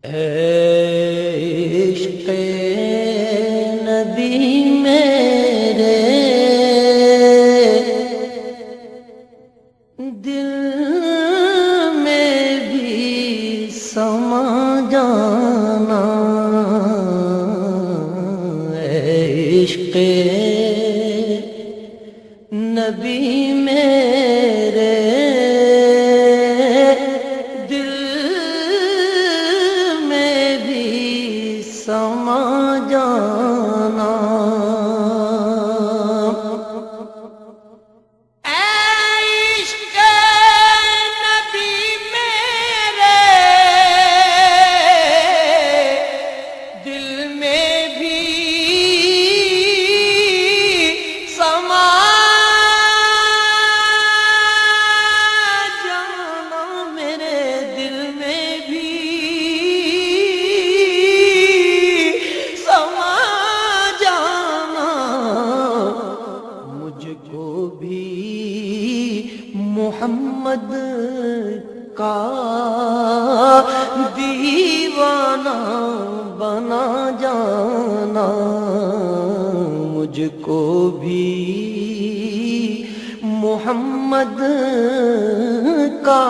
عشق نبی میرے دل میں بھی سما جانا، عشق نبی میرے دل میں بھی سما جانا، عشق نبی میرے دل میں بھی سما جانا، میرے دل میں بھی سما جانا، مجھ کو بھی محمد کا دیوانہ بنا جانا، مجھ کو بھی محمد کا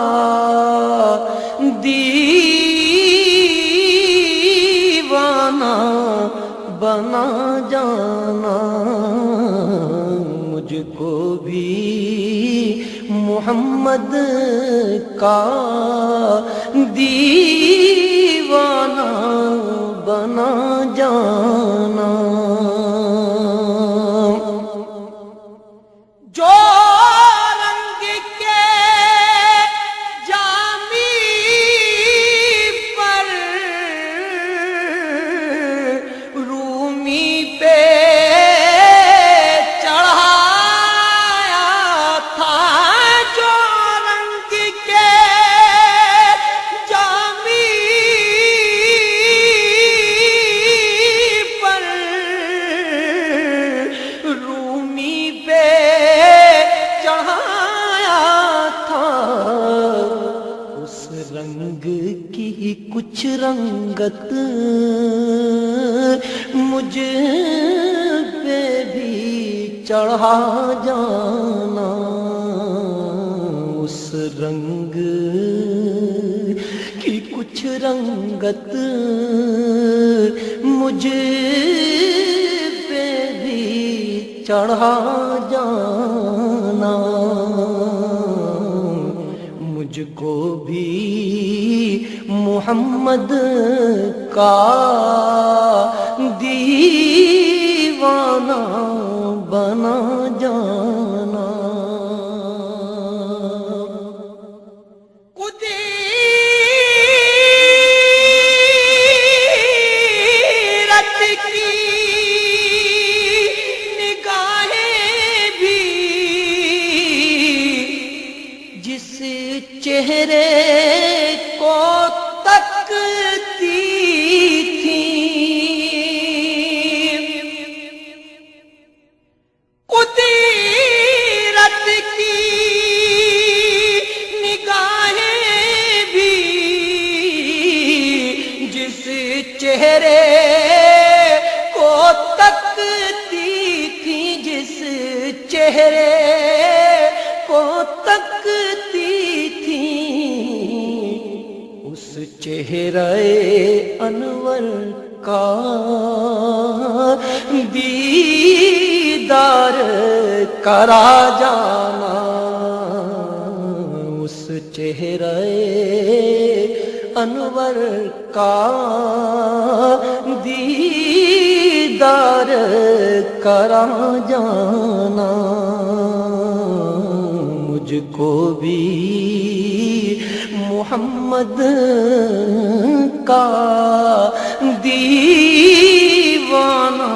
دیوانہ بنا جانا، مجھ کو بھی محمد کا دیوانہ بنا جانا، جو رنگ کے جامی پر رومی پہ چڑھایا تھا، جو رنگ کے جامی پر رومی پہ چڑھایا تھا، اس رنگ کی کچھ رنگت مجھ پہ بھی چڑھا جانا، اس رنگ کی کچھ رنگت مجھ پہ بھی چڑھا جانا، مجھ کو بھی محمد کا دیوانہ بنا جانا، قدرت کی نگاہیں بھی جس چہرے کو تکتی تھیں، قدرت کی نگاہیں بھی جس چہرے کو تکتی تھیں، جس چہرے کو تکتی تھیں، اس چہرے انور کا دیدار کرا جانا، اس چہرے انور کا دیدار کرا جانا، مجھ کو بھی محمد کا دیوانہ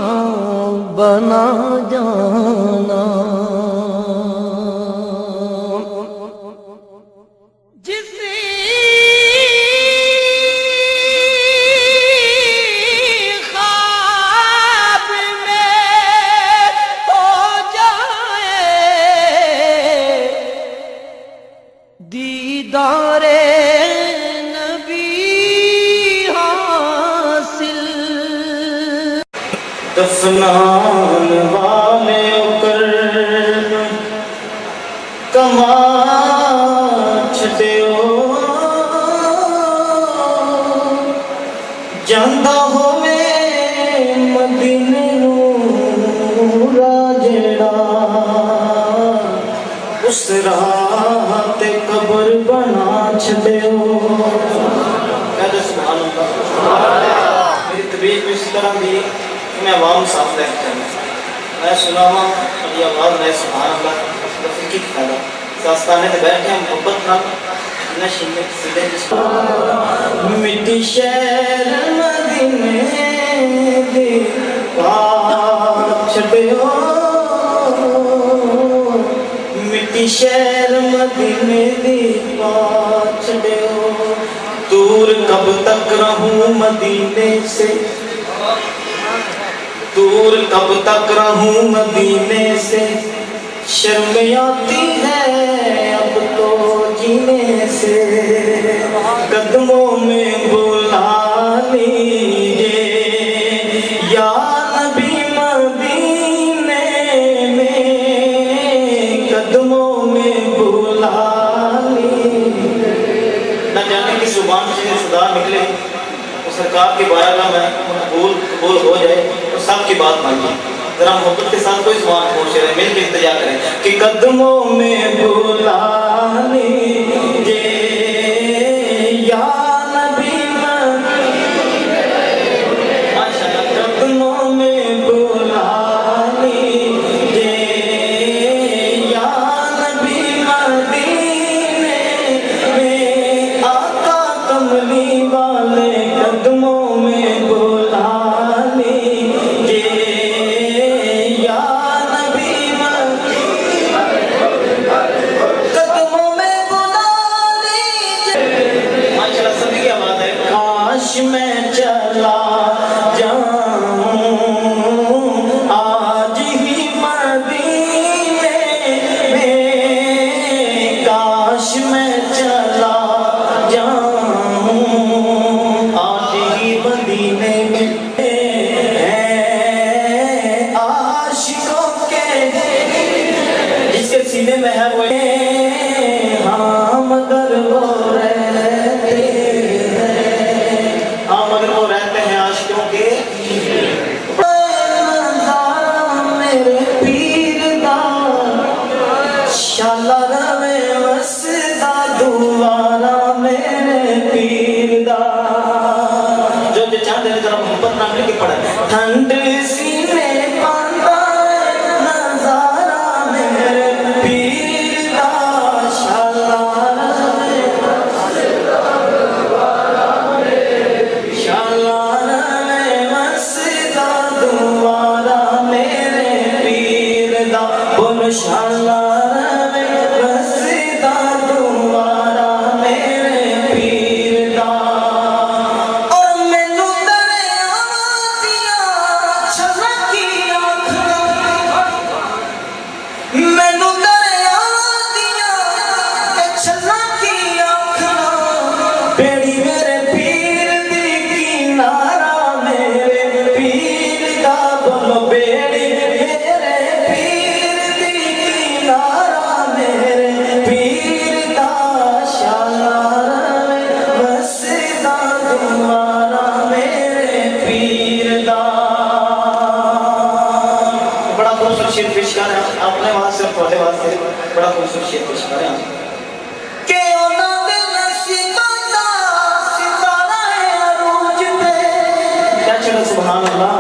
بنا جانا، جس خواب میں ہو جائے دیدار نبی ہو دفنان والے کر کما چھڈیو جاندا ہوے مدینے نوں راجڑا اس راہ تے قبر بنا چھڈیو کہتے سبحان اللہ میری طبیعت بھی اسی طرح دی میں عوام صاف رہ کرنا میں سناواں اپنی آواز میں سبحان اللہ لفظ کی فائدہ ساستانے تے بیٹھ کے محبت نال نشینے سیدھے جس مٹی شہر مدینے دی پاک چھڈیو مٹی شہر مدینے دی پاک چھڈیو دور کب تک رہوں مدینے سے دور کب تک رہوں مدینے سے شرم آتی ہے اب تو جینے سے قدموں میں بلا لیجے یا نبی مدینے میں قدموں میں بلا لیجے نہ جانے کی زبان سے صدا نکلے سرکار کی بارگاہ میں قبول ہو جائے تو سب کی بات مانیے ذرا محبت کے ساتھ کوئی زبان پہنچ رہے مل کے التجا کریں کہ قدموں میں بلا لیجے یا نبی قدموں میں بلا لیجے یا نبی مدینے میں آقا کملی والے قدموں میں بلا لیجے یا نبی قدموں میں بلا لیجے ماشاءاللہ سبھی کی آواز ہے کاش میں چلا جاؤں آج ہی مدینے میں کاش میں چلا جاؤں آج ہی مدینے میں عاشقوں کے جس کے سینے میں ہے وہ ہاں مگر وہ رہتے ہیں ہاں مگر وہ رہتے ہیں عاشقوں کے میرے پیر دا شالا روے وسدا دوبارہ میرے پیر دا جو چاہتے ہیں ذرا محبت نہ مل کے پڑھے ٹھنڈ سینے پاندا نظارہ میرے پیر دا شالا شالا روے وسدا دوبارہ میرے پیر دا بولو شالا روے وسدا دوبارہ میرے پیر دا اور مینوں دریا دیاں چھلکیاں مینوں دریا دیاں چھلکیاں بیڑی میرے پیر دی کنارہ میرے پیر دا بولو بیڑی میرے پیر دی کنارہ میرے پیر دا شالا روے وسدا دوبارہ میرے پیر دا بڑا خوبصورت شعر پیش کر رہے ہیں اپنے واسطے اور تھوڑے واسطے بڑا خوبصورت شعر پیش کر رہے ہیں کہ انہاں دے نصیباں دا ستارہ ہے عروج پہ کیا چلو سبحان اللہ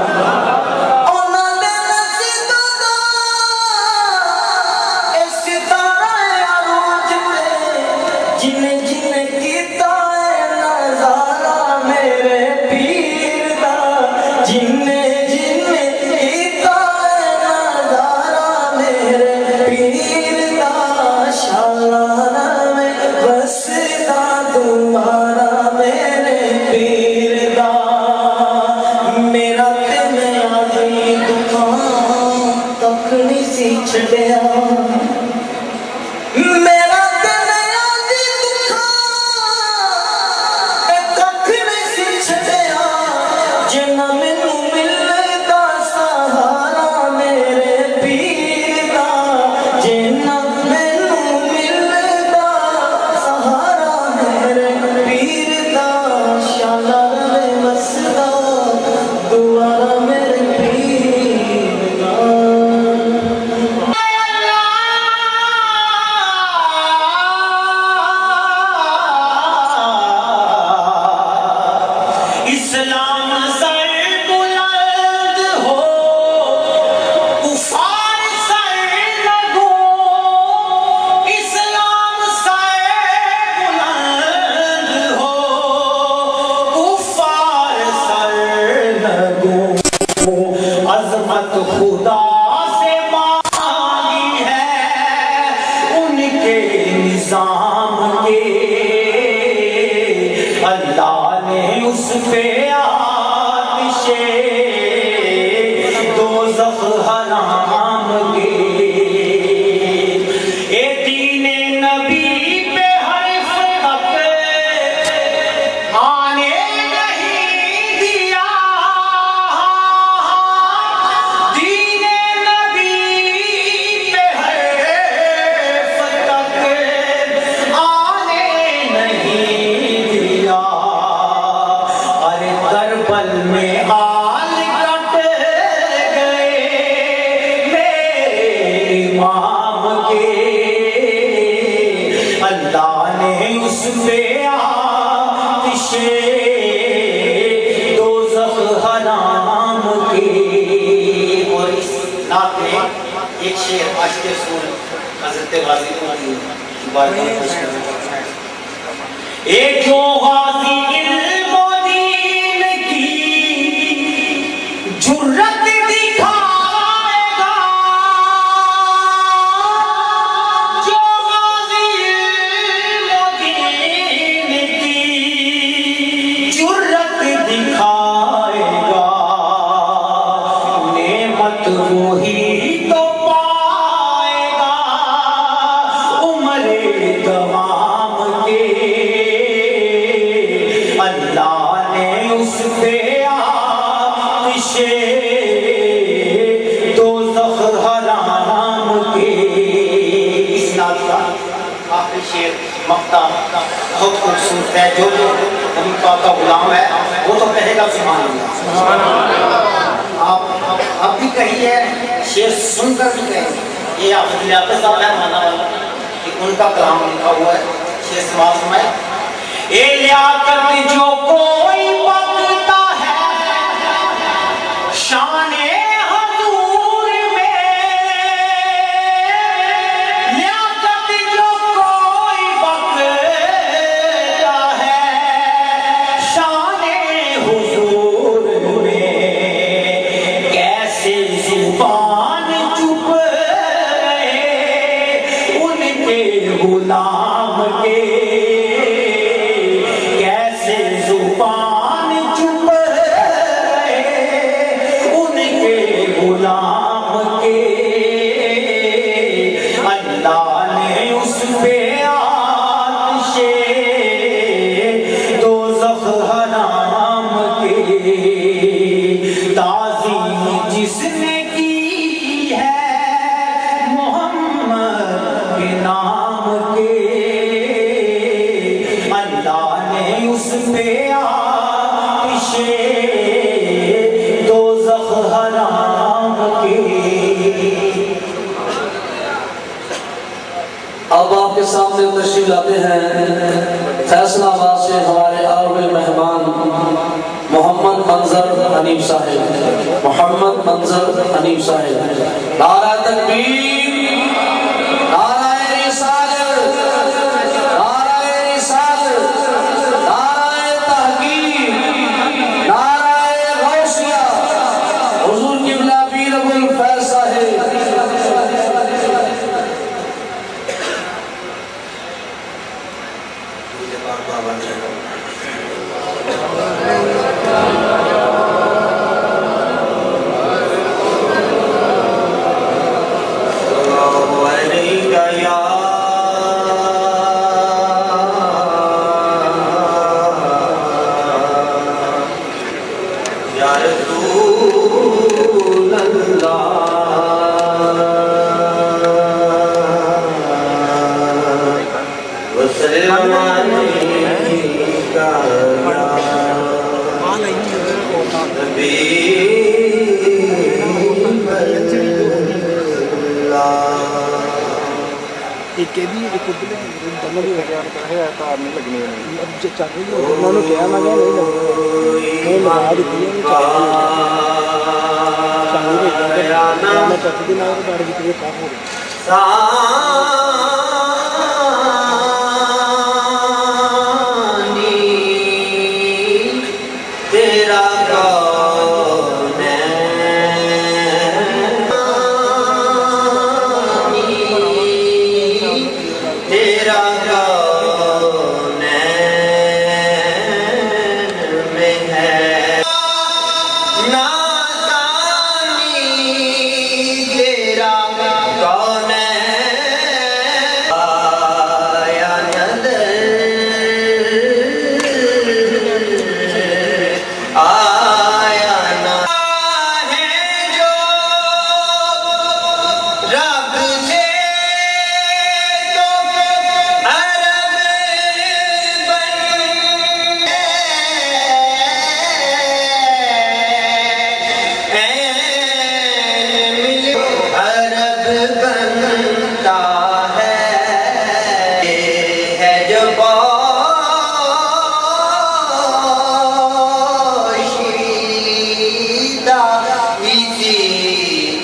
انہاں دے نصیباں دا اے ستارہ ہے عروج پہ جنہیں جنہیں کیتا ہے نظارہ میرے پیر دا جنہیں جنہیں کیتا ہے نظارہ میرے پیر دا شالا روے وسدا دوبارہ میرے پیر دا میرا اسلام سر بلند ہو کفار سر لگو اسلام سر بلند ہو کفار سر لگو عظمت خدا سے مانگی ہے ان کے نظام کے اللہ نے اس پہ آتش دوزخ حرام کی اے دین نبی پہ ہر فرق آنے نہیں دیا دین نبی پہ ہر فرق آنے نہیں دیا کربل میں آل کٹ گئے میرے امام کے اللہ نے اس پہ آتش دوزخ حرام کی اور اس نعت میں ایک شعر عاشق رسول حضرت غازی کو بارگاہ میں پیش کرنا چاہتا ہوں ایک جو غازی جرت دکھائے گا جو غازی مدین کی جرت دکھائے گا نعمت وہی تو پائے گا عمر دوام کے اللہ نے اس پہ دوزخ حرام کے اس نعت کا آخری شعر مقطع بہت خوبصورت ہے جو نبی پاک کا غلام ہے وہ تو کہے گا سبحان اللہ آپ بھی کہیے شعر سن کر بھی کہیے یہ آپ لیاقت صاحب ہے مانا والا کہ ان کا کلام لکھا ہوا ہے شعر سماعت فرمائے اے لیاقت جو کوئی بکتا ہے شان حضور میں لیاقت جو کوئی بکتا ہے شان حضور میں کیسے زبان چپ رہے ان کے غلام کے کیسے زبان چپ غلام کے اللہ نے اس پہ آتش دوزخ حرام کے تعظیم جس نے کی ہے محمد کے نام کے اللہ نے اس پہ آتش دوزخ حرام کی اب آپ کے سامنے تشریف لاتے ہیں فیصلہ آباد سے ہمارے عرب مہمان محمد منظر حنیف صاحب محمد منظر حنیف صاحب نعرہ تکبیر نعرہ رسالت نعرہ رسالت نعرہ تحقیق نعرہ غوثیہ حضور قبلہ پیر ابو الفیض صاحب نہیں لگنی اب چاہیے انہوں نے کیا تیرا کون ہے تیرا کون میں ہے نادانی تیرا کون آیا نظر آیا نہ ہے جو رب سے تو عرب عرب بنتا ہے یہ ہے جو پوشیدہ اسی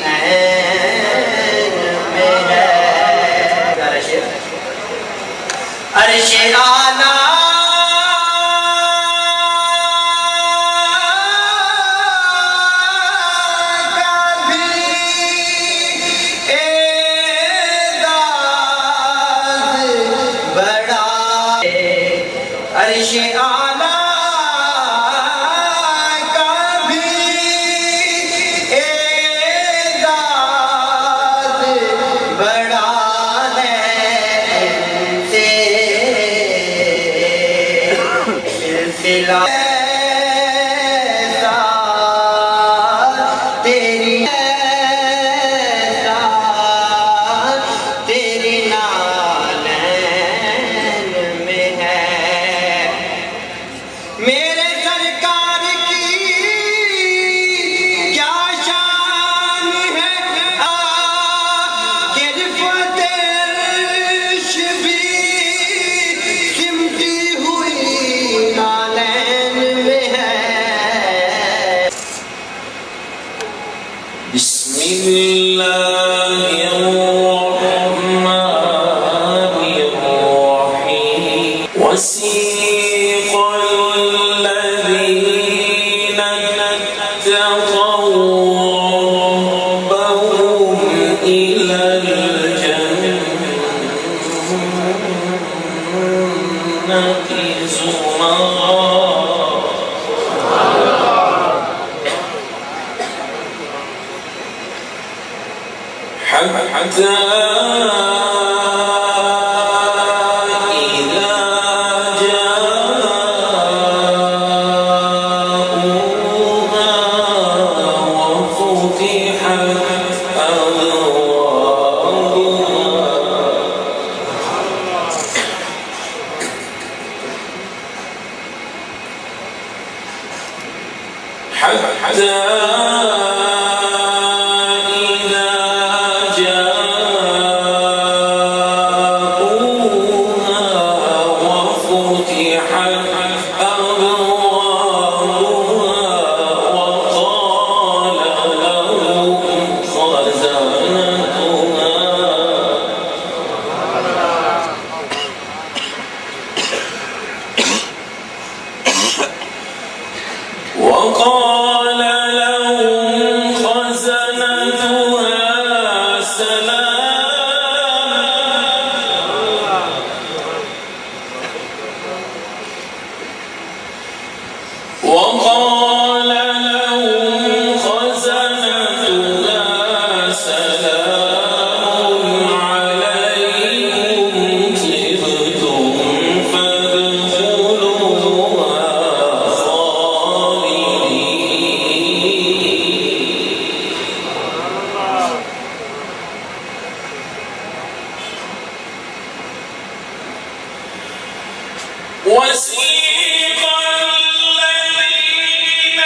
عین میں ہے عرش اعلیٰ کا بھی اعزاز بڑا ہے عرش اعلیٰ کا بھی اعزاز بڑا ہے سے سلسلہ ایسا تیری ایسا تیری نالین میں ہے میرے سرکار کی کیا شان ہے رفعت عرش بھی سمٹی ہوئی نالین میں ہے بسم اللہ الرحمن الرحیم وسیق الذین اتقوا ربهم إلى الجنة زمرا حتى إذا جاءوها وفتحت أبوابها حتى وقال لهم خزنتها سلام عليكم طبتم فادخلوها خالدين وسيق الذين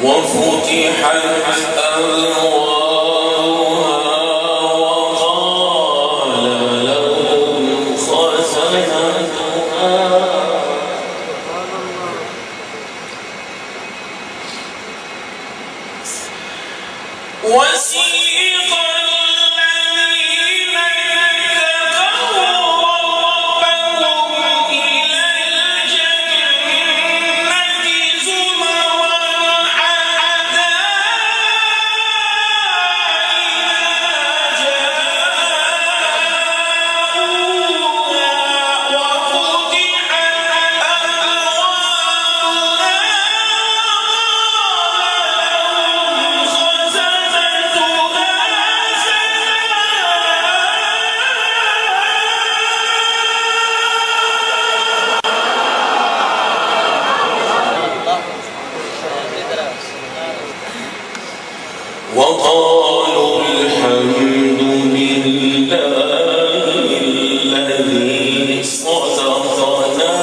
وفتحت أبوابها وقال لهم خزنتها وسيق الذين اتقوا ربهم إلى الجنة زمرا حتى إذا جاءوها وفتحت أبوابها وقالوا الحمد لله الذي صدقنا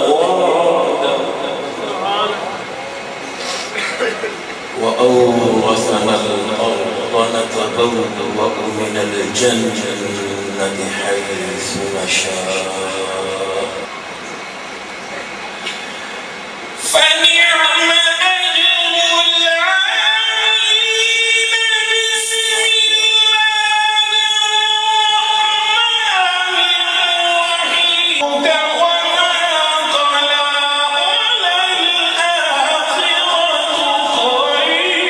وعده وأورثنا الأرض نتبوأ من الجنة حيث نشاء فنعم أجر العاملين بسم الله الرحمن الرحيم وما قلى وللآخرة خير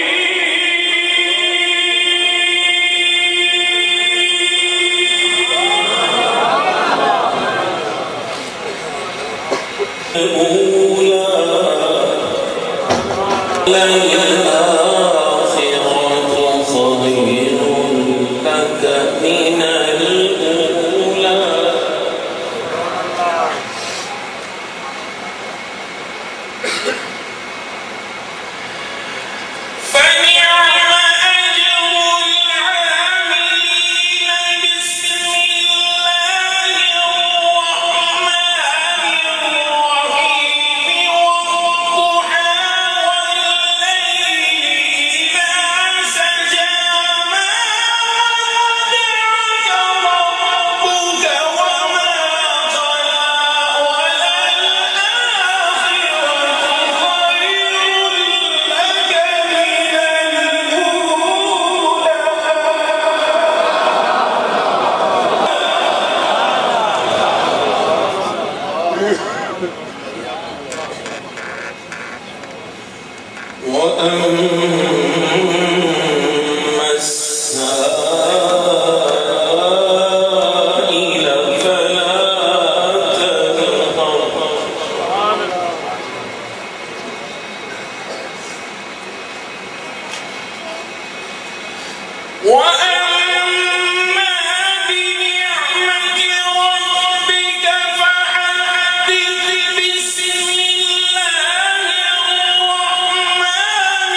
لك من الأولى فنعم أجر العاملين بسم الله الرحمن الرحيم والضحى والليل إذا سجى ما ودعك ربك وما قلى وللآخرة خير لك من الأولى وأما السائل فلا تنهر وأما بنعمة ربك فحدث بسم الله الرحمن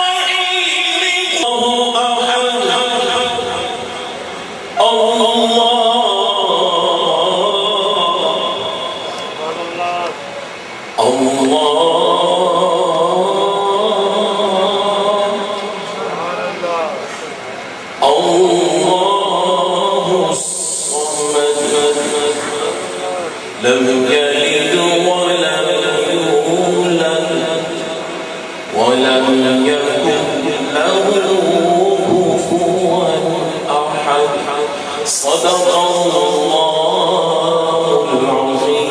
الرحيم الله الله الصمد لم يلد ولم يولد ولم يكن له كفوا أحد صدق الله العظيم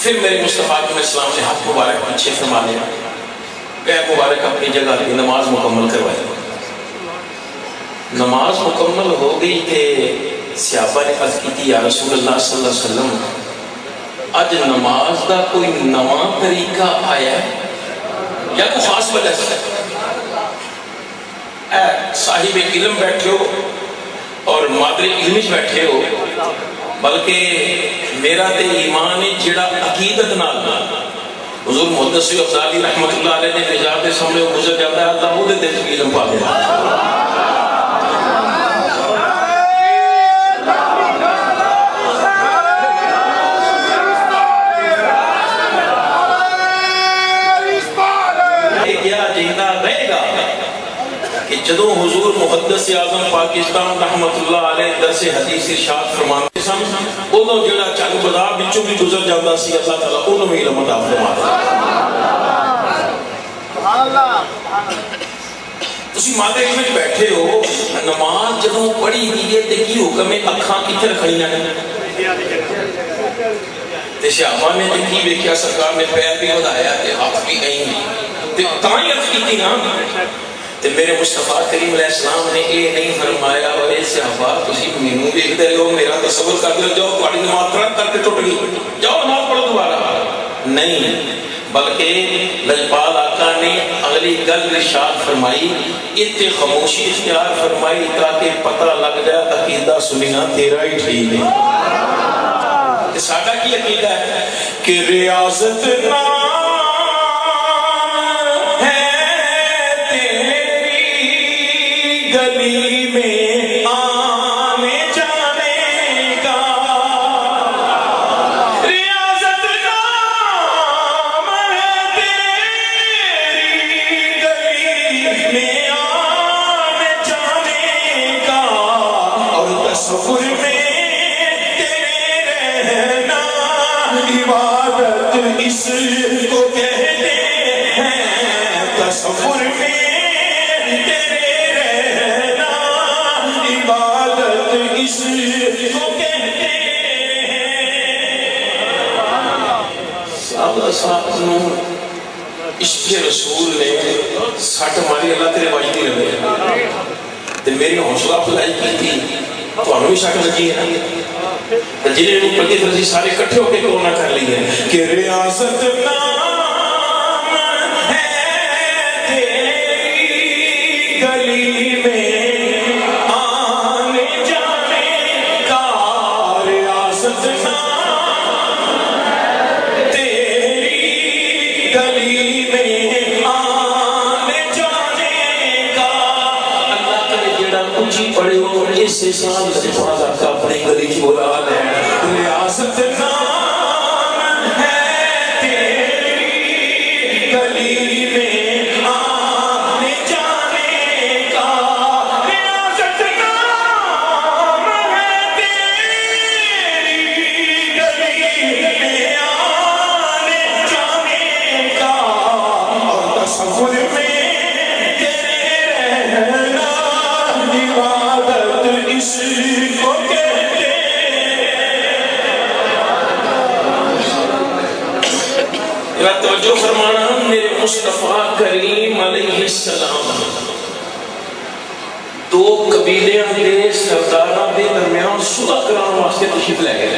پھر میرے مصطفیٰ علیہ السلام نے ہاتھ مبارک پیچھے فرما لیا، پیر مبارک اپنی جگہ کی، نماز مکمل کروائی۔ نماز مکمل ہو گئی کہ صحابہ نے عرض کی یا رسول اللہ صلی اللہ علیہ وسلم اج نماز دا کوئی نواں طریقہ آیا ہے یا کوئی خاص وجہ سے؟ اے صاحب علم بیٹھے ہو اور مادر علم بیٹھے ہو، بلکہ میرا تے ایمان ہے جڑا عقیدت نال حضور محدث افضالی رحمت اللہ علیہ نے نجات دے سامنے گزر جاتا ہے، اللہ وہ دے علم پا دے۔ جدوں حضور محدث اعظم پاکستان رحمت اللہ علیہ درس حدیث ارشاد فرماتے سن، اودوں جڑا چنگ بازار وچوں بھی گزر جاتا سی، اللہ تعالیٰ اونوں بھی علم عطا فرماتا۔ سبحان اللہ۔ تسی مادے علم وچ بیٹھے ہو، نماز جدوں پڑھی گئی ہے تے کی حکم ہے؟ اکھاں کتھے رکھنیاں نے؟ تے صحابہ نے تے کی ویکھیا؟ سرکار نے پیر بھی ودایا تے ہاتھ بھی ایویں تے تاں ہی عرض کیتی نا تے میرے مصطفیٰ کریم علیہ السلام نے یہ نہیں فرمایا اور اے صحابہ تسی مینوں دیکھدے رہو، میرا تصور کر لو، جاؤ تہاڈی نماز ترک کر کے ٹوٹ گئی، جاؤ نماز پڑھو دوبارہ۔ نہیں، بلکہ لجپال آقا نے اگلی گل ارشاد فرمائی، اتنے خاموشی اختیار فرمائی تاکہ پتہ لگ جائے عقیدہ سننا تیرا ہی ٹھیک ہے۔ ساڈا کی عقیدہ ہے کہ ریاضت نام گلی میں آنے جانے کا، ریاضت نام ہے تیری گلی میں آنے جانے کا، اور تصور میں تیرے رہنا عبادت اس کو کہتے ہیں، تصور میں عشق رسول نے سٹ ماری، اللہ تیرے واج نہیں لگے تے میری حوصلہ افزائی کی تھی، تھانوں بھی سٹ لگی ہے جنہیں لوگ پڑھتے تھے سارے کٹھے ہو کے کورونا کر لی ہے کہ ریاست نام ہے تیری گلی میں آنے جانے کا، ریاست نام گلی میں آنے جانے کا، اللہ کرے جڑا کچھ پڑھے ہو اس سال سے پڑھا کا اپنی گلی کی بلا لے، ریاست نام ہے تیری گلی میں آنے جانے کا، ریاست نام ہے تیری گلی میں آنے جانے کا، اور تصور میں تیرے رہنا عبادت اس کو کہتے ہیں۔ توجہ فرمانا، میرے مصطفیٰ کریم علیہ السلام دو قبیلیاں دے سرداراں دے درمیان صلح کران واسطے تشریف لے گئے۔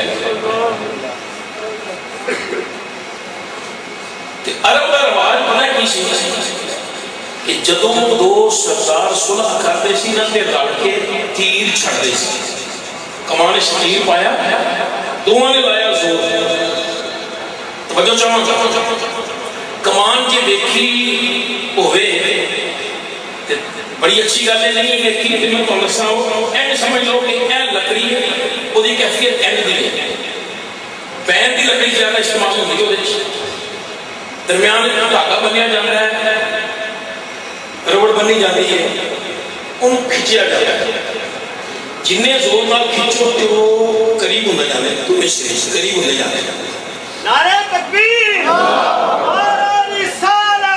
عرب کا رواج پتہ کی سی کہ جدوں دو سردار صلح کرتے سی نہ تے لڑ کے تیر چھڑ دے سی، کمان اس تیر پایا دونوں نے لایا زور، توجہ چاہوں کمان جی دیکھی ہوئے بڑی اچھی گل ہے، نہیں دیکھی کہ میں تمہیں دساں این سمجھ لو کہ این لکڑی وہ دی کیفیت این دی ہے، پین دی لکڑی زیادہ استعمال ہوتی ہے، درمیان دھاگا بنیا جاتا ہے، ربڑ بنی جاتی ہے، ان کھچیا جاتا ہے، جنہیں زور نال کھچو تو وہ قریب ہونے جاتے ہیں، تو اس سے قریب ہونے جاتے ہیں۔ نعرہ تکبیر، نعرہ رسالہ،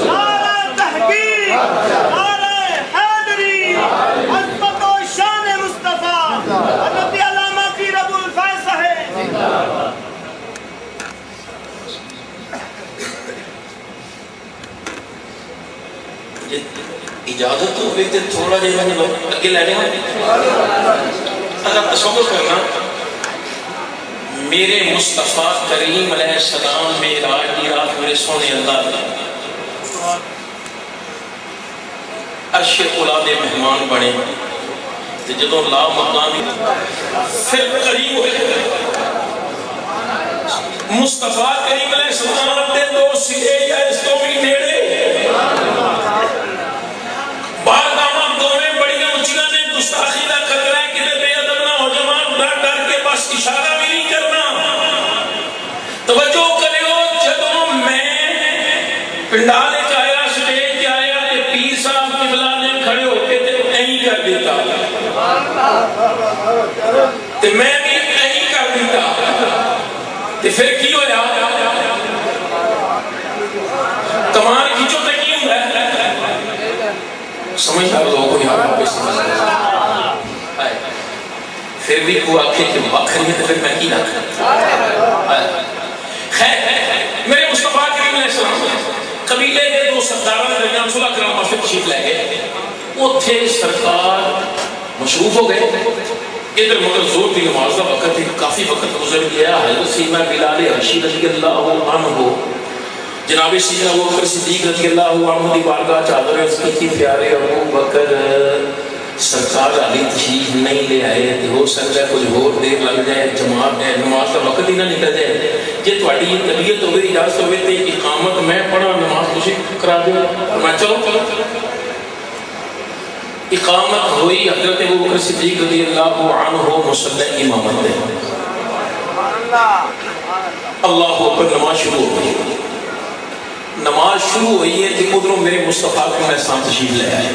نعرہ تحقیق، نعرہ حیدری، عظمت و شان مصطفیٰ، حضرت علامہ پیر ابو الفیض صاحب۔ اجازت ہوگی تو تھوڑا جہاں اگے لینے اگر تصور کرنا میرے مصطفیٰ کریم علیہ السلام معراج کی رات میرے سونے اللہ عرش اولا دے مہمان بنے جدوں لا مقامی پھر قریب ہوئے مصطفیٰ کریم علیہ السلام دے دو سرے یا اس کو بھی نیڑے بار دامہ دونیں بڑیاں اونچیاں نے گستاخی دا خطرہ ہے کہ بے ادب نہ ہو جوان ڈر ڈر کے بس اشارہ بھی نہیں کرنا توجہ کریو جدوں میں پنڈالے چاہیا سٹیج آیا تے پیر صاحب قبلہ نے کھڑے ہو کے تے نہیں کر دیتا تے میں بھی نہیں کر دیتا تے پھر کی ہو یا کمان کھیچو تے کی ہوں ہے سمجھ کر لوگوں کو یہاں پہ سمجھ پھر بھی کو آکھے کہ وقت نہیں ہے تو پھر میں کی رکھ خیر میرے مصطفیٰ کریم علیہ السلام قبیلے کے دو سرداروں نے درمیان صلح کرام واسطے تشریف لے گئے وہ تھے سرکار مشروف ہو گئے ادھر مگر زور کی نماز کا وقت تھی کافی وقت گزر گیا حضرت سیدنا بلال حبشی رضی اللہ عنہ جناب سیدنا ابو بکر صدیق رضی اللہ عنہ دی بارگاہ چادر ہے اس کی پیارے ابو بکر سرکار علی تشریف نہیں لے آئے ہو سکتا ہے کچھ اور دیر لگ جائے جماعت ہے نماز کا وقت ہی نہ نکل جائے جی تھوڑی یہ طبیعت ہوگی اجازت ہوگی تو اقامت میں پڑھا نماز تسی کرا دو میں چلو اقامت ہوئی حضرت ابو بکر صدیق رضی اللہ عنہ مصلی امامت دے اللہ اکبر نماز شروع ہو گئی نماز شروع ہوئی ہے کہ ادھروں میرے مصطفیٰ کے میں ساتھ تشریف لے آئے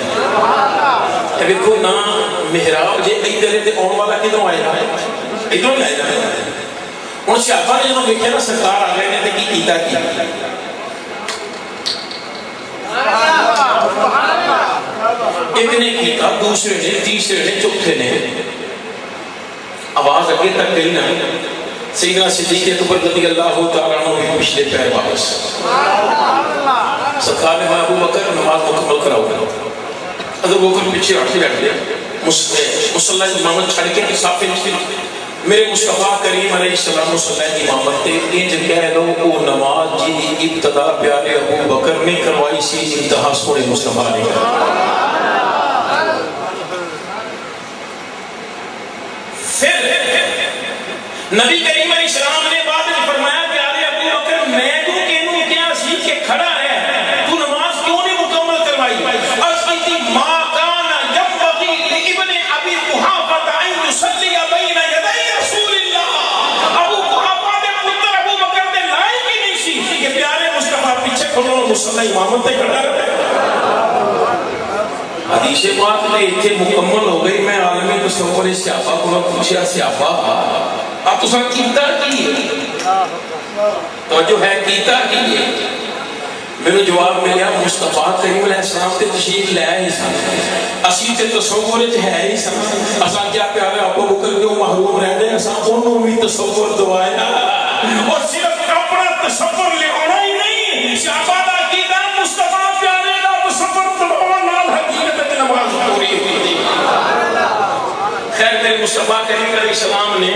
ابھی کوئی نہ محراب جے ادھر تے اون والا کدھروں آئے گا ادھروں لے جائے ان صحابہ نے جنہوں دیکھا نا سرکار آ گئے نے تے کی کیتا کی ایک نے کیتا دوسرے نے تیسرے نے چوتھے نے آواز اگے تک گئی نا سیدنا صدیق اکبر رضی اللہ تعالیٰ عنہ بھی پچھلے پیر واپس سرکار نے ابو بکر نماز مکمل کراؤ ابو بکر پیچھے ہٹ گئے مصلی امامت چھڑ کے صاف میرے مصطفیٰ کریم علیہ السلام مصلی امامت تے انج کہہ لو وہ نماز جی ابتدا پیارے ابو بکر نے کروائی سی انتہا سونے مصطفیٰ نے پھر نبی کریم علیہ السلام نے بعد میں فرمایا پیارے ابو بکر میں تو کہنوں کیا سی کہ کھڑا ہے تو نماز کیوں نہیں مکمل کروائی اسقیتی ما کان یبغی لابن ابی قحافہ ان یصلی بین یدی رسول اللہ ابو قحافہ دے پتر ابو بکر دے لائق ہی نہیں سی کہ پیارے مصطفیٰ پیچھے کھڑو مصلی امامت تے کھڑا رہے حدیث پاک میں اتنے مکمل ہو گئی میں عالمی تصور صحابہ کو پوچھا صحابہ آپ تو سن کیتا کی ہے توجہ ہے کیتا کی ہے میرے جواب ملیا مصطفیٰ کریم علیہ السلام تے تشریف لے آئے سن اسی تے تصور ہے ہی سن اساں کیا پیارے ابو بکر کیوں محروم رہ گئے اساں انہوں بھی تصور دوایا اور صرف اپنا تصور لے آنا ہی نہیں صحابہ دا عقیدہ مصطفیٰ پیارے دا تصور دوانا نال حقیقت نماز پوری ہوئی خیر میرے مصطفیٰ کریم علیہ السلام نے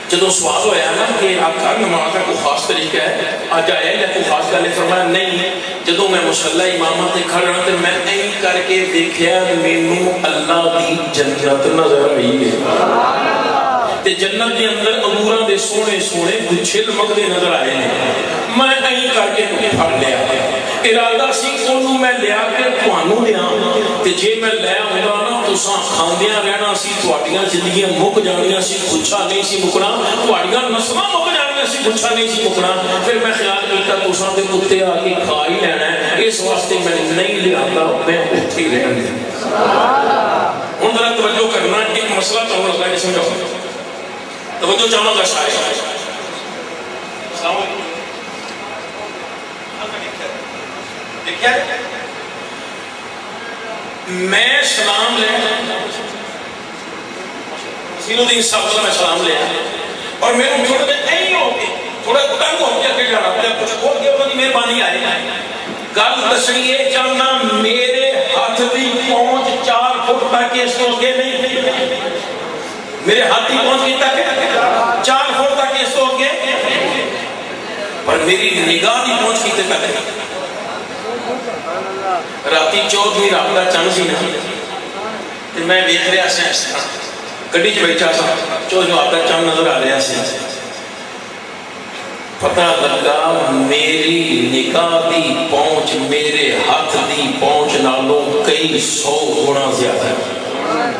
جدو سوال ہویا نا کہ آپ کا نماز کا کوئی خاص طریقہ ہے آج آیا یا کوئی خاص گل ہے فرمایا نہیں جدو میں مصلی امامت تے کھڑا تے میں این کر کے دیکھیا مینوں اللہ دی جنت نظر آئی ہے تے جنت دے اندر انگوراں دے سونے سونے گچھے لمکدے نظر آئے ہیں میں این کر کے پھڑ لیا ارادہ سی اونوں میں لیا کے تانوں دیاں تے جے میں لے آوندا نا تساں کھاندیاں رہنا سی تہاڈیاں زندگیاں مک جانیاں سی پوچھا نہیں سی مکنا تہاڈیاں نسلاں مک جانیاں سی پوچھا نہیں سی مکنا پھر میں خیال کیتا تساں تے کتے آ کے کھا ہی لینا ہے اس واسطے میں نہیں لیا میں اوتھے ہی رہن دیا ہن ذرا توجہ کرنا ایک مسئلہ تو لگا ہے سمجھو توجہ چاہوں گا شاید السلام علیکم دیکھیا میں سلام لے سینو دین صاحب میں سلام لے اور میرے چھوٹے میں نہیں ہو گئی تھوڑا تنگ ہو گیا کہ جانا کچھ کھول کے انہوں نے مہربانی آئی گل دسنی ہے چاہنا میرے ہر ہاتھ دی پہنچ 4 فٹ تک اس کو اگے نہیں، میرے ہاتھ دی پہنچ کی تک 4 فٹ تک اس کو اگے، پر میری نگاہ دی پہنچ کی تک راتی 14ویں رات دا چند سی نا، میں دیکھ رہا سا اس طرح گڈی چ بیٹھا سا، 14ویں رات دا چند نظر آ رہا سی، پتہ لگا میری نگاہ دی پہنچ میرے ہاتھ دی پہنچ نالوں کئی 100 گنا زیادہ ہے۔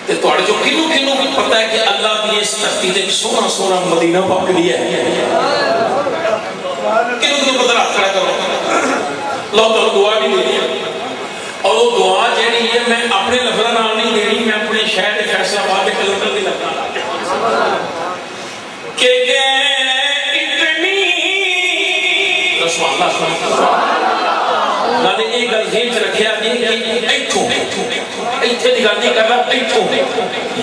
تے تواڈے جو کنوں کنوں پتہ ہے کہ اللہ دی اس دھرتی تے سونا سونا مدینہ پاک لیا ہے، کنوں کنوں پتہ رکھ کھڑا کرو، اللہ تعالیٰ دعا بھی دے دیا، اور وہ دعا جہی ہے میں اپنے لفظاں نال نہیں دینی، میں اپنے شہر فیصلہ آباد کے کلندر دی لگا کہ نہ ایک گل ذہن چ رکھیا کہ ایتھوں ایتھے دی گل نہیں کرنا، ایتھوں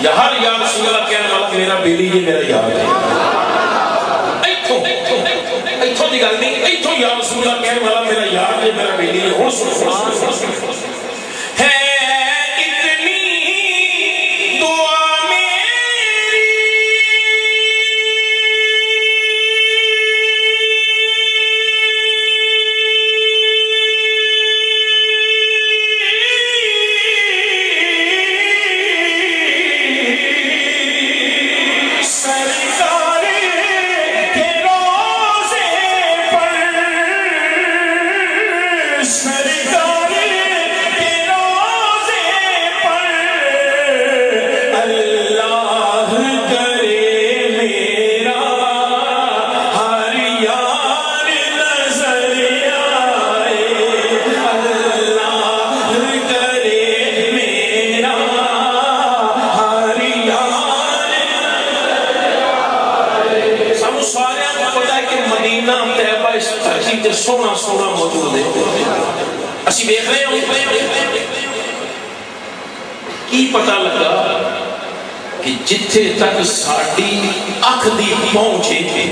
یار یا رسول اللہ کہنے والا میرا بیلی یہ میرا یار ہے، ایتھوں ایتھوں دی گل نہیں، ایتھوں یا رسول اللہ کہنے والا میرا یار ہے میرا بیلی ہے۔ ہن سن ہے اتنی دعا میری سونا سونا موجود ہے، اسی دیکھ رہے ہیں کی پتہ لگا کہ جتھے تک ساڈی اکھ دی پہنچ ہے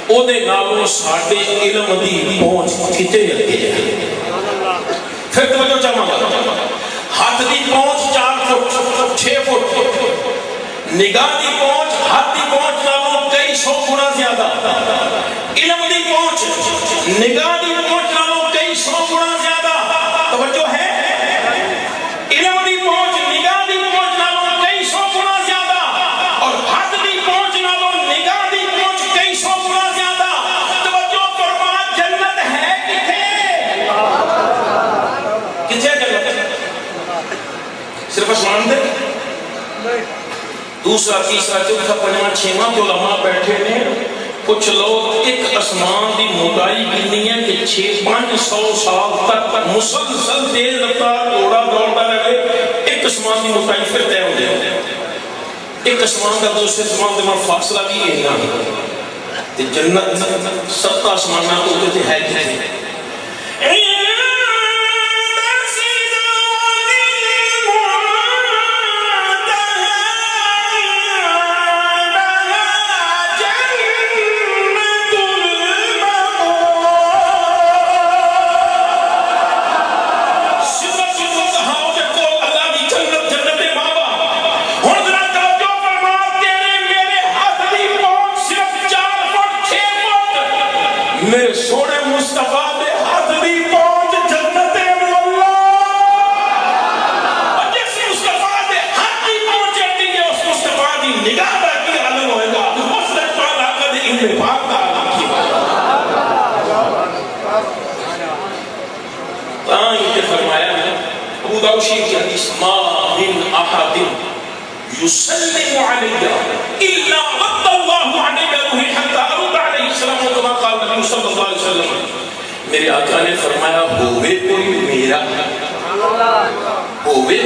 او دے نالوں ساڈے علم دی پہنچ کتے لگے ہے۔ پھر توجہ چاہاں گا، ہاتھ دی پہنچ 4 فٹ 6 فٹ، نگاہ دی پہنچ ہاتھ دی پہنچ نالوں کئی 100 گنا زیادہ، علم دی پہنچ نگاہ دی پہنچ نالوں کئی 100 گنا زیادہ، توجہ ہے، علم دی پہنچ نگاہ دی پہنچ نالوں کئی 100 گنا زیادہ، اور ہاتھ دی پہنچ نالوں نگاہ دی پہنچ کئی 100 گنا زیادہ۔ توجہ فرما، جنت ہے کتھے؟ کتھے جنت؟ صرف آسمان دے؟ دوسرا تیسرا چوتھا پنجواں چھواں جو علماء بیٹھے نے، کچھ لوگ ایک اسمان دی موٹائی کتنی ہے کہ 500 سال تک مسلسل تیز رفتار گھوڑا دوڑتا رہے، ایک اسمان دی موٹائی پھر طے ہو جائے، ایک اسمان کا دوسرے اسمان کے بعد فاصلہ بھی ہے نا، جنت 7 آسمانوں کو کہتے ہے کہ میرے سونے مصطفیٰ دے ہاتھ دی پہنچ جنت مولا، اور جس مصطفیٰ دے ہاتھ دی پہنچ جاتی ہے اس مصطفیٰ دی نگاہ دا کی عالم ہوئے گا، اس نے پاک آقا دے ان پاک دا عالم کی تاں یہ فرمایا ابو داؤد شریف کی حدیث ما من احد يسلم علي الا رد الله عليه روحي حتى ارد عليه السلام كما قال النبي صلی اللہ علیہ وسلم۔ میرے آقا نے فرمایا ہوئے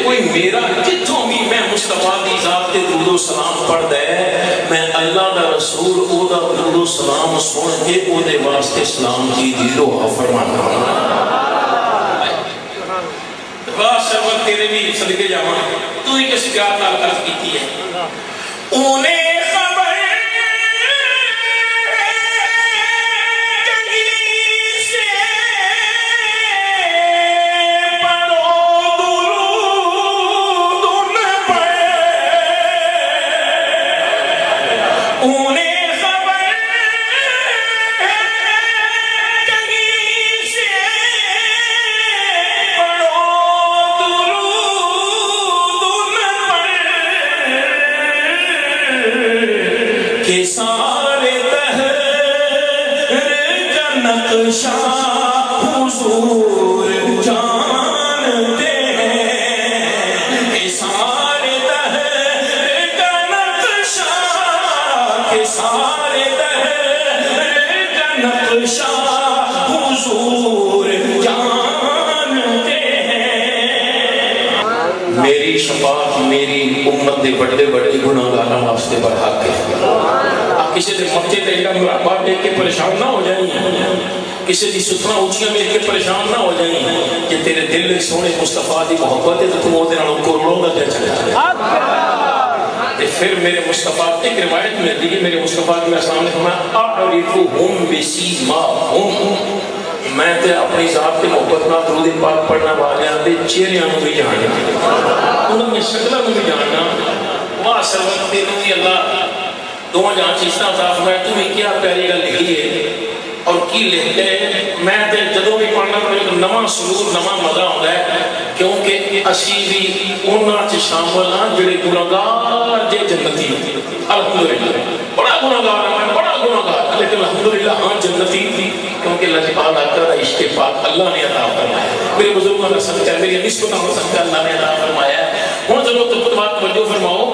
کوئی میرا جتوں بھی میں مصطفیٰ دی ذات تے درود و سلام پڑھ دے، میں اللہ دا رسول او دا درود و سلام سن کے او دے واسطے سلام کی دعا فرمانا ہوں۔ بس سرور تیرے بھی صدقے جاواں، تو ہی کسی پیار نال عرض کیتی ہے، انہیں خبر سارے دہر کا نقشہ حضور جانتے ہیں کہ سارے دہر کا نقشہ کہ سارے دہر کا نقشہ حضور جانتے ہیں میری شفاعت میری امت دے بڑے بڑے گناہگاراں واسطے پر حق ہے آپ کسی دے مچے تے ایڈا مرابع دیکھ کے پریشان نہ ہو جائیں کسی دی ستنا اونچیاں دیکھ کے پریشان نہ ہو جائیں کہ تیرے دل میں سونے مصطفیٰ دی محبت ہے تو تم وہ دے نالوں کروڑوں دا دے چلے جائے پھر میرے مصطفیٰ ایک روایت میں دی میرے مصطفیٰ کی السلام نے فرمایا اعرفہم بسیماہم میں تے اپنی ذات کی محبت نہ درود پاک پڑھنا والیاں دے چہریاں نوں بھی جاننا انہاں دی شکلاں نوں بھی جاننا واہ سرور تینوں بھی اللہ دونوں جہاں چیزاں عطا فرمائے تمہیں کیا پیاری گل لکھی ہے اور کی لکھتے میں تے جدوں بھی پڑھنا کوئی نواں سرور نواں مزہ آتا ہے کیونکہ اسی بھی انہاں چ شامل ہاں جڑے گناہگار جے جنتی الحمدللہ بڑا گناہگار ہے بڑا گناہگار لیکن الحمدللہ ہاں جنتی کیونکہ اللہ تعالیٰ کا عشق پاک اللہ نے عطا فرمایا میرے بزرگوں کا صدقہ ہے میری نسبتوں کا صدقہ اللہ نے عطا فرمایا ہے ہوں ضرور تو بات توجہ فرماؤ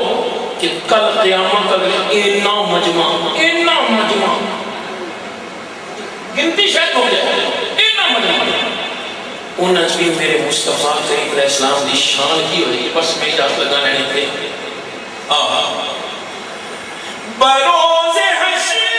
کہ کل قیامت کا اتنا مجمع گنتی شاید ہو جائے اتنا مجمع ان بھی میرے مصطفیٰ کریم علیہ السلام دی شان کی ہوئی بس میں اجازت لگانا نہیں تھے بروز حشر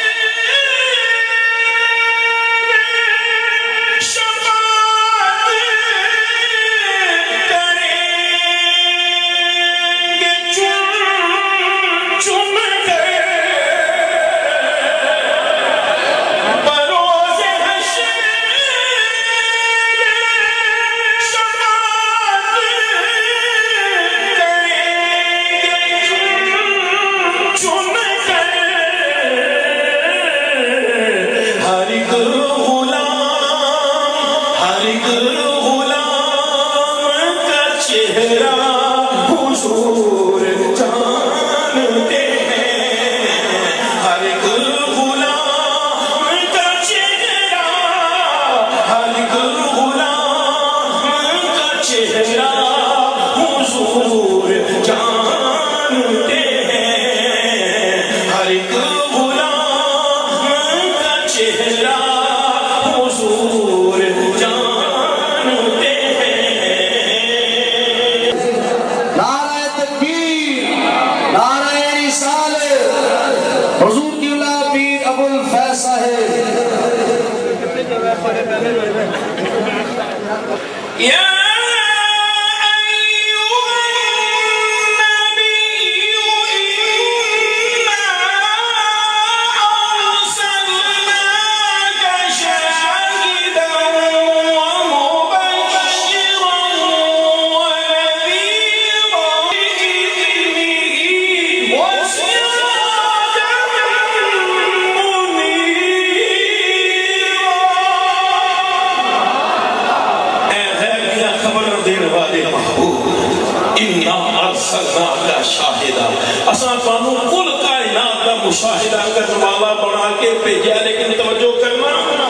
مشاہدہ کرنے والا بنا کے بھیجا لیکن توجہ کرنا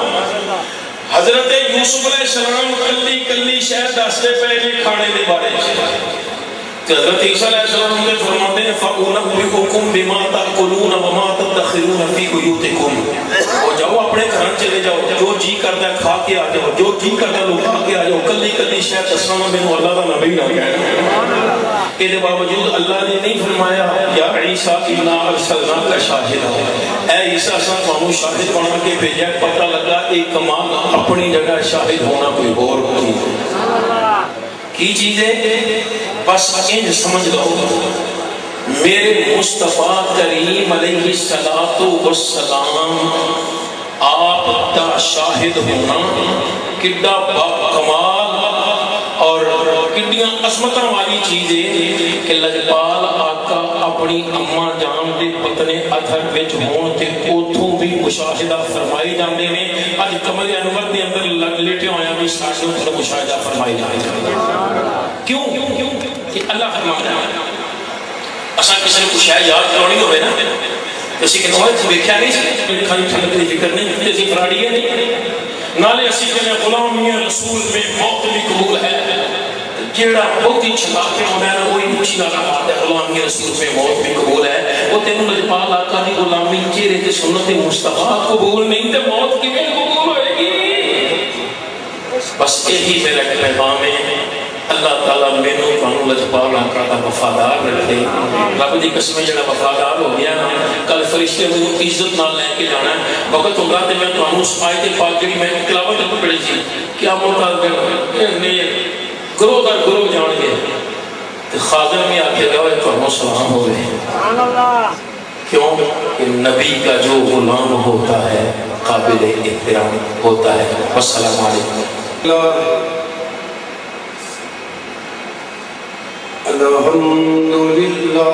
حضرت یوسف علیہ السلام کلی شہر دستے پہلے کھانے کے بارے کہ حضرت عیسیٰ علیہ السلام کے فرماتے ہیں فَأُنَبِّئُكُمْ بِمَا تَأْكُلُونَ وَمَا تَدَّخِرُونَ فِي بُيُوتِكُمْ اور جاؤ اپنے گھر چلے جاؤ جو جی کرتا ہے کھا کے آ جاؤ جو جی کرتا ہے لوگ کھا کے آ جاؤ کلی شہر دسنا میں اللہ کا نبی نہ کہنا کہ دے باوجود اللہ نے نہیں فرمایا یا عیسیٰ اِنَّا أَرْسَلْنَاكَ شَاهِدًا اے عیسیٰ تمہیں شاہد بنا کے بھیجا پتہ لگا ایک کمال اپنی جگہ شاہد ہونا کوئی اور کی چیز ہے بس انج سمجھ لو میرے مصطفیٰ کریم علیہ السلام آپ دا شاہد ہونا کڈا کمال اور کڈیاں عظمتاں والی چیز ہے کہ لجپال آقا اپنی اماں جان دے پتنے ادھر وچ ہون تے اوتھوں بھی مشاہدہ فرمائی جاندے نے اج کمر انور دے اندر لیٹے ہویا بھی ساڈے اوپر مشاہدہ فرمائی جاندے کیوں کہ اللہ فرماتا ہے اساں کسی نے پوچھا یاد کرانی ہوے نا کسی کے نوائت دیکھا نہیں کھائی ٹھلک دی ذکر نہیں تیزی فراڑی ہے نہیں نالے اسی کے لئے غلامی رسول میں موت بھی قبول ہے جیڑا بہت ہی چھلا کے مولانا وہی مچھی نہ رہا ہے غلامی رسول میں موت بھی قبول ہے وہ تینوں لجپال آقا دی غلامی چہرے تے سنت مصطفیٰ قبول نہیں تے موت کی میں قبول ہوئے گی بس یہی میرا پیغام ہے اللہ تعالیٰ میں نے تانوں لجپال آقا دا وفادار رکھے رب دی قسم جڑا وفادار ہو گیا کل فرشتے میں عزت نال لے کے جانا ہے وقت ہوگا تے میں تانوں آیت پاک جڑی میں تلاوت پڑھی تھی قیامت نے گروہ در گروہ جان گے تو خادم میں آکے گا تو ہم سلام ہو گئے کیوں کہ نبی کا جو غلام ہوتا ہے قابل احترام ہوتا ہے والسلام علیکم الحمدللہ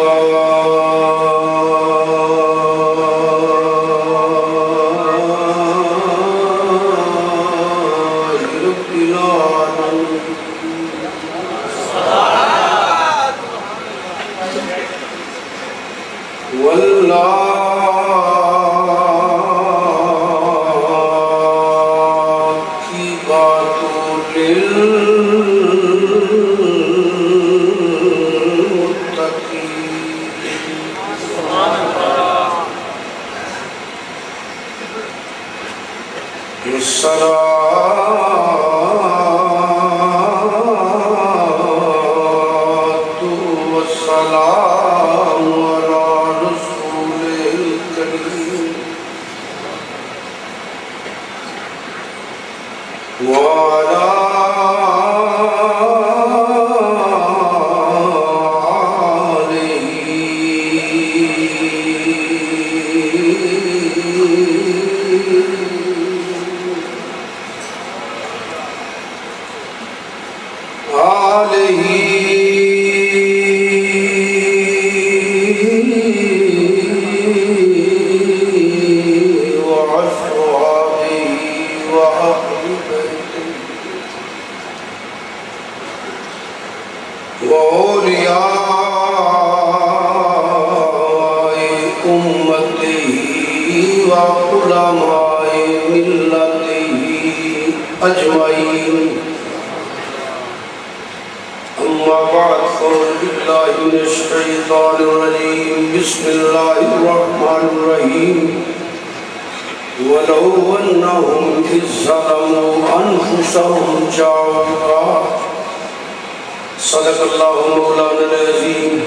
صدق اللہ مولانا العظیم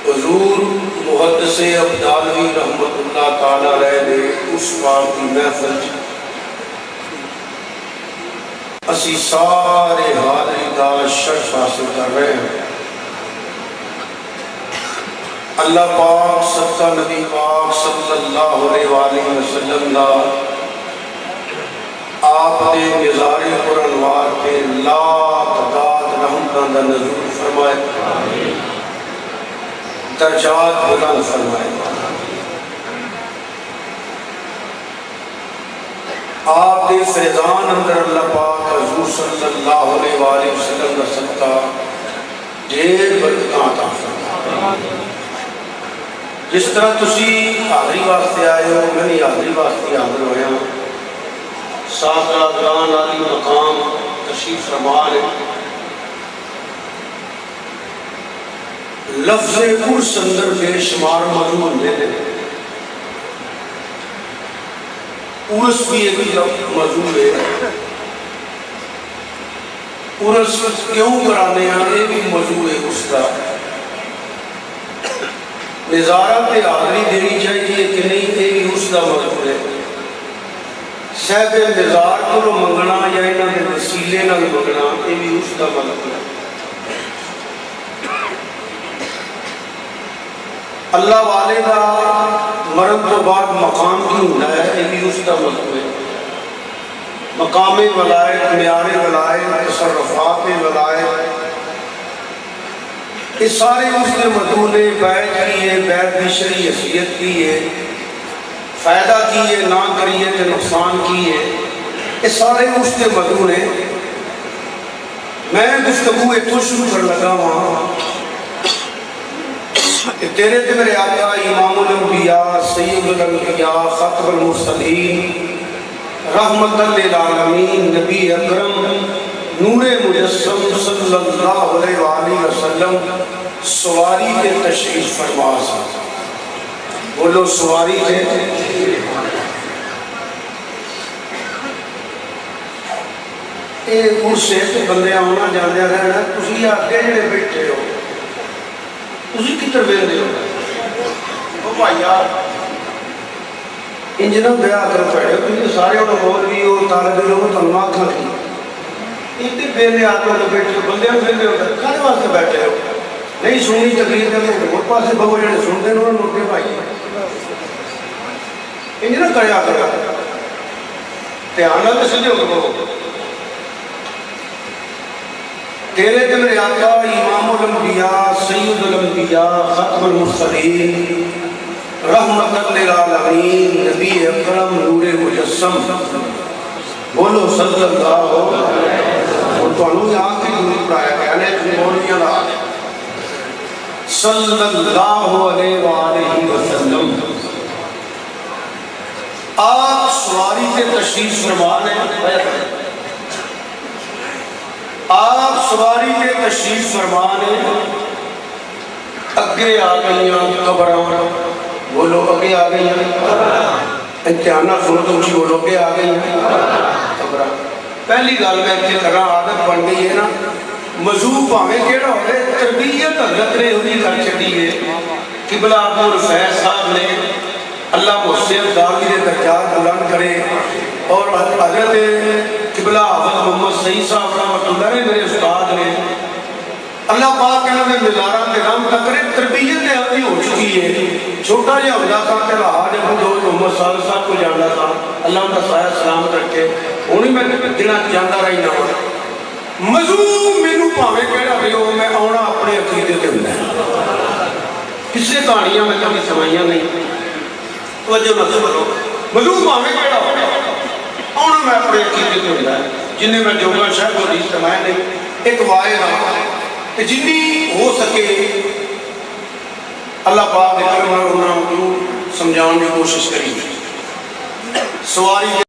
حضور محدث ابدالوی رحمت اللہ تعالی علیہ نے اس پاک کی محفل اسی سارے حاضری دا شرف حاصل کر رہے ہیں اللہ پاک صدقہ نبی پاک صلی اللہ علیہ وآلہ وسلم دا آپ نے نظاری قرآنوار کے لا تعداد رحمتاں دا نزول فرمائے درجات بلند فرمائے آپ نے فیضان اندر اللہ پاک حضور صلی اللہ علیہ وآلہ وسلم کا صدقہ ڈھیر برکتاں عطا فرمائے جس طرح تسی حاضری واسطے آئے ہو میں نے حاضری واسطے حاضر ہویا ساتھ رادران علی مقام تشریف فرما ہے لفظ عرس اندر بے شمار موضوع ہوندے نے عرس بھی ایک موضوع ہے عرس کیوں کرانے ہیں یہ بھی موضوع ہے اس کا نظارہ پہ حاضری دینی چاہیے کہ نہیں یہ بھی اس کا موضوع ہے صاحب مزار کو منگنا یا انہوں نے وسیلے نہ منگنا یہ بھی اس کا موضوع ہے اللہ والے کا مرد تو بعد مقام کی ہوتا ہے یہ بھی اس کا موضوع ہے مقام ولایت معیار ولایت تصرفات ولایت یہ سارے اس کے موضوع نے بیعت کی ہے بیعت کی شرعی حیثیت کی ہے فائدہ کی ہے نہ کریے تو نقصان کی ہے یہ سارے اس کے موضوع نے میں گفتگو اتوں شروع کر لگا ہوں کہ تیرے تے میرے آقا امام الانبیاء سید الانبیاء خاتم المرسلین رحمت للعالمین نبی اکرم نور مجسم صلی اللہ علیہ وآلہ وسلم سواری کے تشریف فرما سا. بولو سواری کے سے بندے آنا جانے رہنا. تسی آگے جڑے بیٹھے ہو تسی کدھر ویندے ہو؟ او بھائی یار انجنہ بیا کر پڑے تسی سارے انہوں بول بھی ہو طالب علم تنہا آنکھاں کی اتنے ویندے آتے ہو بیٹھے ہو بندے ویندے ہو کھانے واسطے بیٹھے ہو نہیں سنی تقریر کرتے ہو پاسے بہو جڑے سنتے ہیں انہوں نے بھائی انجنہ کریا کرا دھیان نہ سجے ہو. تیرے تے میرے آقا امام الانبیاء سید الانبیاء ختم المرسلین رحمت للعالمین نبی اکرم نور مجسم بولو صلی اللہ اور تو انہوں نے آنکھ کی دنی پڑھایا گیا نے مولویاں لا صلی اللہ علیہ وآلہ وسلم. آپ سواری کے تشریف فرما نے آپ سواری کے تشریف فرمانے اگے آ گئیاں قبراں. بولو اگے آ گئیاں امتحانہ سنو تم جی بولو اگے آ گئیاں قبراں. پہلی گل میں اتنے کرنا عادت بن گئی ہے نا موضوع پاویں کیڑا ہوئے تربیت حضرت نے ہوئی کر چکی ہے. قبلہ ابو رفیع صاحب نے اللہ محسن داوی نے درجات بلند کرے اور حضرت قبلہ حضرت محمد سعید صاحب رحمۃ اللہ نے میرے استاد نے اللہ پاک کہنا میں مزارہ کے رام تک کرے تربیت ابھی ہو چکی ہے. چھوٹا جہا ہوتا تھا کہ لہٰذا جب دوست محمد صالح صاحب کو جاننا تھا اللہ ان کا سایہ سلامت رکھے انہیں میں جنا جانا رہی نہ ہو. موضوع مینوں پاویں کہڑا بھی ہو میں آنا اپنے عقیدے تے ہوندا ہے. کسے کہانیاں میں کبھی سمائیاں نہیں توجہ نہ کرو. موضوع پاویں کہڑا ہو آنا میں اپنے عقیدے تے ہوندا ہے. جنہیں میں جوگا شاہ کو حدیث سمایا نہیں ایک وائے رہا کہ جنی ہو سکے اللہ پاک نے کرم اور انہوں سمجھانے کی کوشش کری. سواری